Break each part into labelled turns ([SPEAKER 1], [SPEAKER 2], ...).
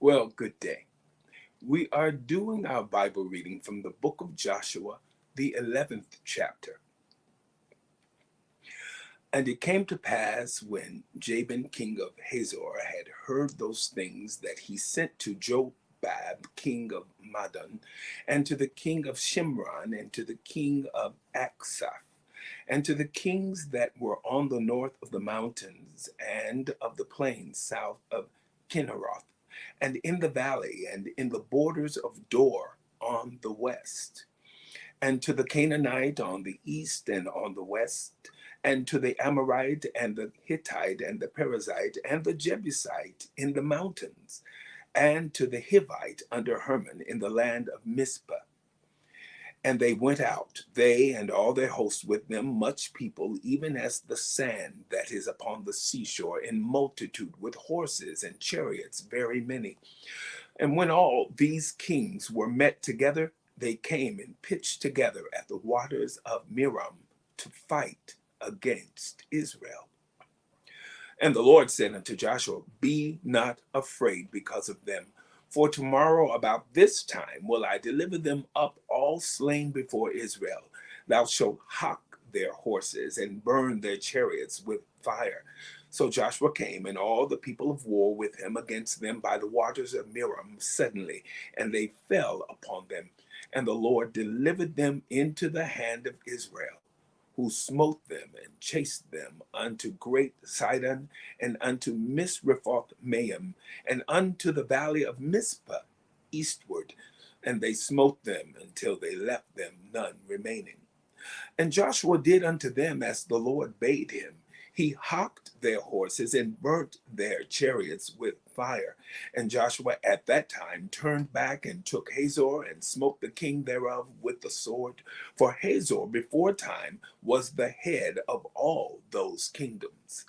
[SPEAKER 1] Well, good day. We are doing our Bible reading from the book of Joshua, the 11th chapter. And it came to pass when Jabin, king of Hazor, had heard those things that he sent to Jobab, king of Madon, and to the king of Shimron, and to the king of Aksaph, and to the kings that were on the north of the mountains and of the plains south of Kinneroth, and in the valley, and in the borders of Dor on the west, and to the Canaanite on the east and on the west, and to the Amorite and the Hittite and the Perizzite and the Jebusite in the mountains, and to the Hivite under Hermon in the land of Mizpah. And they went out, they and all their hosts with them, much people, even as the sand that is upon the seashore, in multitude, with horses and chariots, very many. And when all these kings were met together, they came and pitched together at the waters of Merom to fight against Israel. And the Lord said unto Joshua, Be not afraid because of them, for tomorrow about this time will I deliver them up all slain before Israel. Thou shalt hock their horses and burn their chariots with fire. So Joshua came, and all the people of war with him against them by the waters of Merom suddenly, and they fell upon them. And the Lord delivered them into the hand of Israel, who smote them and chased them unto great Sidon, and unto Misrephoth Maim, and unto the valley of Mizpah eastward. And they smote them until they left them none remaining. And Joshua did unto them as the Lord bade him. He hocked their horses and burnt their chariots with fire. And Joshua at that time turned back and took Hazor and smote the king thereof with the sword. For Hazor before time was the head of all those kingdoms.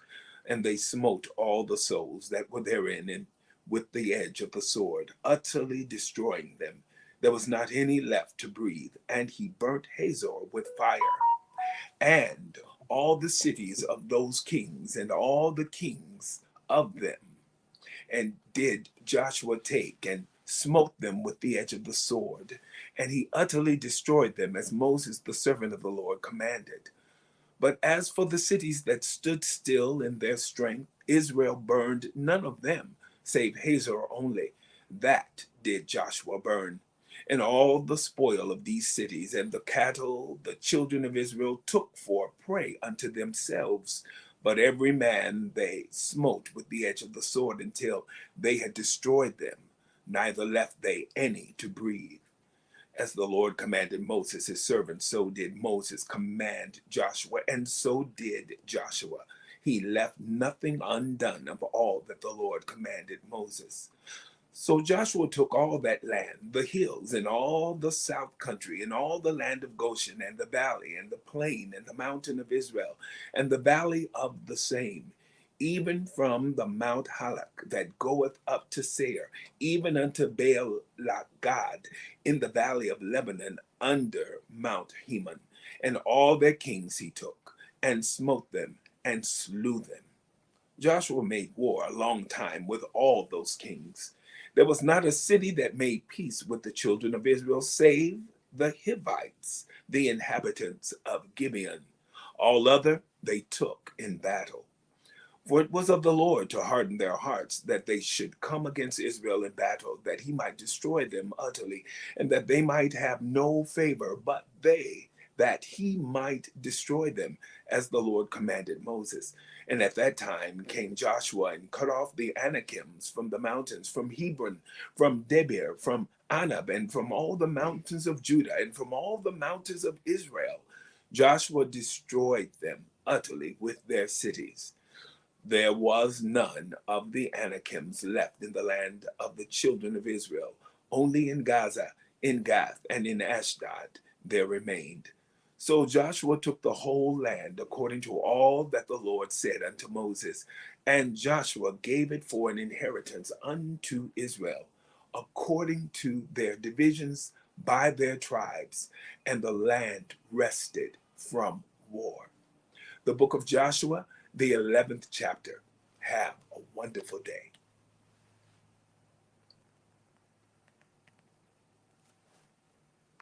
[SPEAKER 1] And they smote all the souls that were therein and with the edge of the sword, utterly destroying them. There was not any left to breathe. And he burnt Hazor with fire. And all the cities of those kings and all the kings of them, and did Joshua take and smote them with the edge of the sword, and he utterly destroyed them as Moses the servant of the Lord commanded. But as for the cities that stood still in their strength, Israel burned none of them, save Hazor only. That did Joshua burn. And all the spoil of these cities and the cattle the children of Israel took for prey unto themselves. But every man they smote with the edge of the sword until they had destroyed them, neither left they any to breathe. As the Lord commanded Moses his servant, so did Moses command Joshua, and so did Joshua. He left nothing undone of all that the Lord commanded Moses. So Joshua took all that land, the hills, and all the south country, and all the land of Goshen, and the valley, and the plain, and the mountain of Israel, and the valley of the same, even from the Mount Halak that goeth up to Seir, even unto Baal Gad, in the valley of Lebanon, under Mount Heman. And all their kings he took, and smote them, and slew them. Joshua made war a long time with all those kings. There was not a city that made peace with the children of Israel, save the Hivites, the inhabitants of Gibeon. All other they took in battle. For it was of the Lord to harden their hearts, that they should come against Israel in battle, that he might destroy them utterly, and that they might have no favor, but they, that he might destroy them, as the Lord commanded Moses. And at that time came Joshua and cut off the Anakims from the mountains, from Hebron, from Debir, from Anab, and from all the mountains of Judah, and from all the mountains of Israel. Joshua destroyed them utterly with their cities. There was none of the Anakims left in the land of the children of Israel. Only in Gaza, in Gath, and in Ashdod there remained. So Joshua took the whole land according to all that the Lord said unto Moses. And Joshua gave it for an inheritance unto Israel, according to their divisions by their tribes. And the land rested from war. The book of Joshua, the 11th chapter. Have a wonderful day.